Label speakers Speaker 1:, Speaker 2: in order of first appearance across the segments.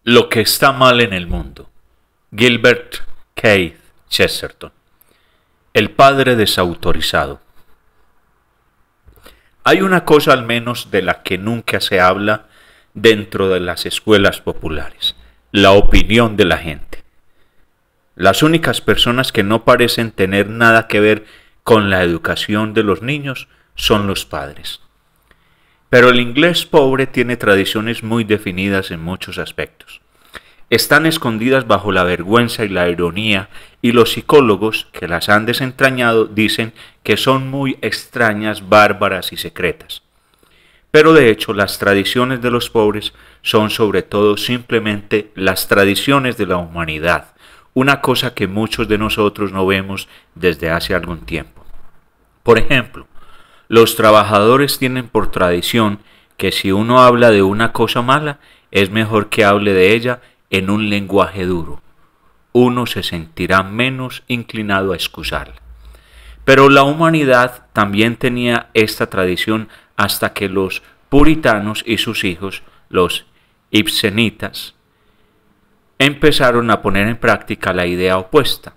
Speaker 1: Lo que está mal en el mundo. Gilbert Keith Chesterton. El padre desautorizado. Hay una cosa al menos de la que nunca se habla dentro de las escuelas populares: la opinión de la gente. Las únicas personas que no parecen tener nada que ver con la educación de los niños son los padres. Pero el inglés pobre tiene tradiciones muy definidas en muchos aspectos. Están escondidas bajo la vergüenza y la ironía, y los psicólogos que las han desentrañado dicen que son muy extrañas, bárbaras y secretas. Pero de hecho, las tradiciones de los pobres son sobre todo simplemente las tradiciones de la humanidad, una cosa que muchos de nosotros no vemos desde hace algún tiempo. Por ejemplo, los trabajadores tienen por tradición que si uno habla de una cosa mala, es mejor que hable de ella en un lenguaje duro. Uno se sentirá menos inclinado a excusarla. Pero la humanidad también tenía esta tradición hasta que los puritanos y sus hijos, los ibsenitas, empezaron a poner en práctica la idea opuesta.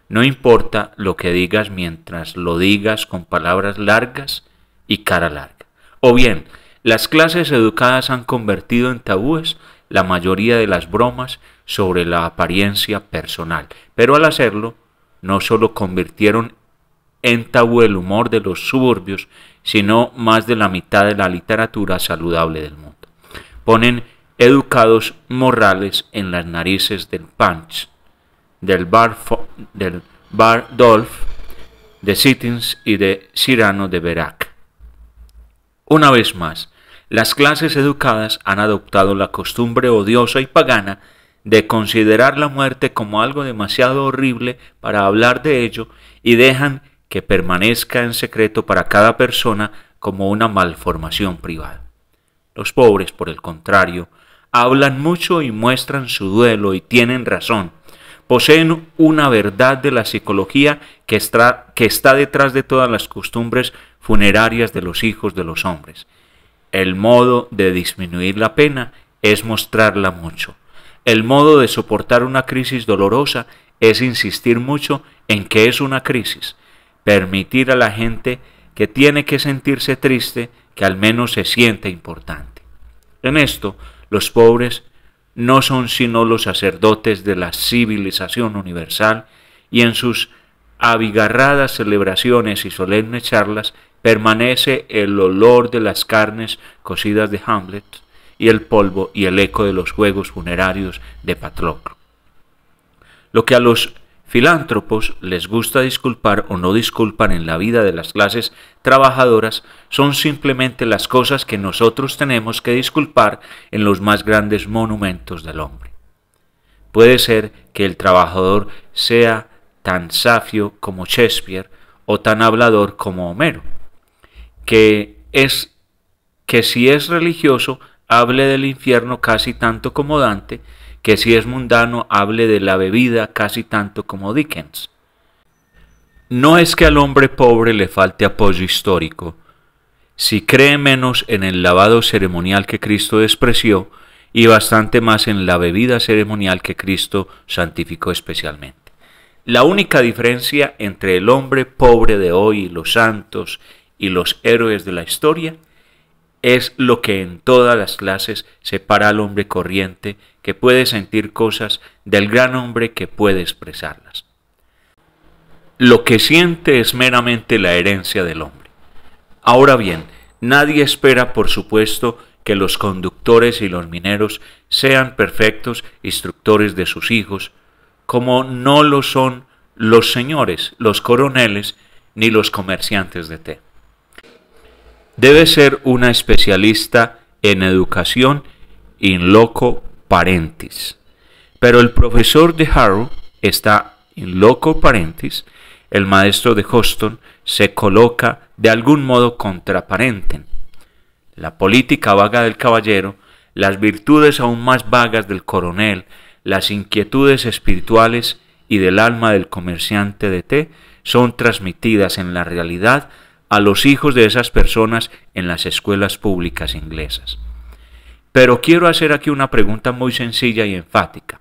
Speaker 1: No importa lo que digas mientras lo digas con palabras largas y cara larga. O bien, las clases educadas han convertido en tabúes la mayoría de las bromas sobre la apariencia personal, pero al hacerlo, no solo convirtieron en tabú el humor de los suburbios, sino más de la mitad de la literatura saludable del mundo. Ponen educados morales en las narices del Punch, del Bardolph, de Sittins y de Cyrano de Bergerac. Una vez más, las clases educadas han adoptado la costumbre odiosa y pagana de considerar la muerte como algo demasiado horrible para hablar de ello y dejan que permanezca en secreto para cada persona como una malformación privada. Los pobres, por el contrario, hablan mucho y muestran su duelo y tienen razón. Poseen una verdad de la psicología que está detrás de todas las costumbres funerarias de los hijos de los hombres. El modo de disminuir la pena es mostrarla mucho. El modo de soportar una crisis dolorosa es insistir mucho en que es una crisis. Permitir a la gente que tiene que sentirse triste que al menos se siente importante. En esto, los pobres no son sino los sacerdotes de la civilización universal, y en sus abigarradas celebraciones y solemnes charlas permanece el olor de las carnes cocidas de Hamlet y el polvo y el eco de los juegos funerarios de Patroclo. Lo que a los filántropos les gusta disculpar o no disculpan en la vida de las clases trabajadoras son simplemente las cosas que nosotros tenemos que disculpar en los más grandes monumentos del hombre. Puede ser que el trabajador sea tan safio como Shakespeare o tan hablador como Homero, que si es religioso hable del infierno casi tanto como Dante, que si es mundano hable de la bebida casi tanto como Dickens. No es que al hombre pobre le falte apoyo histórico, si cree menos en el lavado ceremonial que Cristo despreció y bastante más en la bebida ceremonial que Cristo santificó especialmente. La única diferencia entre el hombre pobre de hoy y los santos y los héroes de la historia es lo que en todas las clases separa al hombre corriente que puede sentir cosas del gran hombre que puede expresarlas. Lo que siente es meramente la herencia del hombre. Ahora bien, nadie espera, por supuesto, que los conductores y los mineros sean perfectos instructores de sus hijos, como no lo son los señores, los coroneles, ni los comerciantes de té. Debe ser una especialista en educación in loco parentis. Pero el profesor de Harrow está in loco parentis, el maestro de Houston se coloca de algún modo contra parentem. La política vaga del caballero, las virtudes aún más vagas del coronel, las inquietudes espirituales y del alma del comerciante de té son transmitidas en la realidad a los hijos de esas personas en las escuelas públicas inglesas. Pero quiero hacer aquí una pregunta muy sencilla y enfática.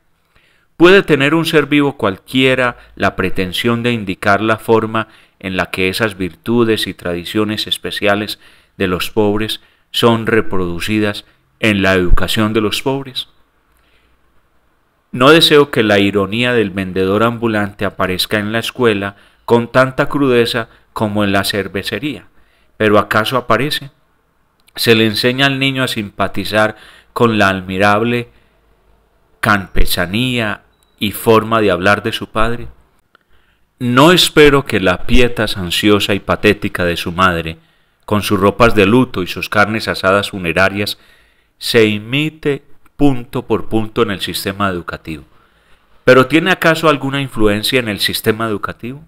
Speaker 1: ¿Puede tener un ser vivo cualquiera la pretensión de indicar la forma en la que esas virtudes y tradiciones especiales de los pobres son reproducidas en la educación de los pobres? No deseo que la ironía del vendedor ambulante aparezca en la escuela con tanta crudeza como en la cervecería, pero ¿acaso aparece? ¿Se le enseña al niño a simpatizar con la admirable campesanía y forma de hablar de su padre? No espero que la pietas ansiosa y patética de su madre, con sus ropas de luto y sus carnes asadas funerarias, se imite punto por punto en el sistema educativo. ¿Pero tiene acaso alguna influencia en el sistema educativo?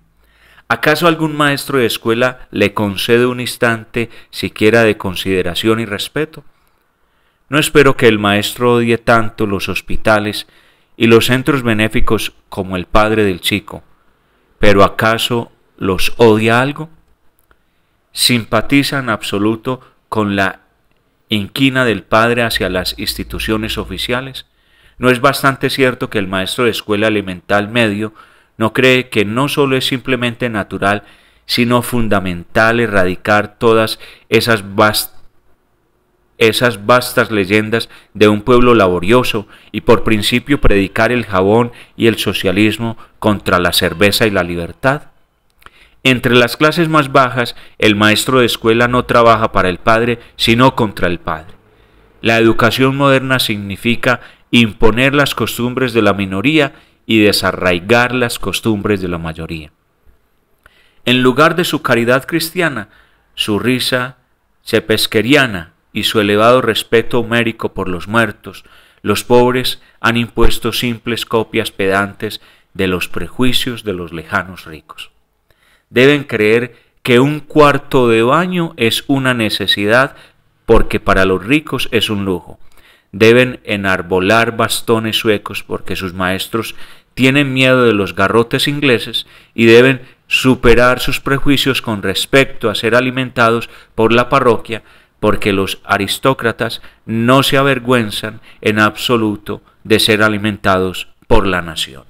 Speaker 1: ¿Acaso algún maestro de escuela le concede un instante siquiera de consideración y respeto? No espero que el maestro odie tanto los hospitales y los centros benéficos como el padre del chico, pero ¿acaso los odia algo? ¿Simpatiza en absoluto con la inquina del padre hacia las instituciones oficiales? ¿No es bastante cierto que el maestro de escuela elemental medio no cree que no solo es simplemente natural, sino fundamental erradicar todas esas vastas leyendas de un pueblo laborioso y por principio predicar el jabón y el socialismo contra la cerveza y la libertad? Entre las clases más bajas, el maestro de escuela no trabaja para el padre, sino contra el padre. La educación moderna significa imponer las costumbres de la minoría y desarraigar las costumbres de la mayoría. En lugar de su caridad cristiana, su risa shakespeariana y su elevado respeto homérico por los muertos, los pobres han impuesto simples copias pedantes de los prejuicios de los lejanos ricos. Deben creer que un cuarto de baño es una necesidad porque para los ricos es un lujo. Deben enarbolar bastones suecos porque sus maestros tienen miedo de los garrotes ingleses y deben superar sus prejuicios con respecto a ser alimentados por la parroquia porque los aristócratas no se avergüenzan en absoluto de ser alimentados por la nación.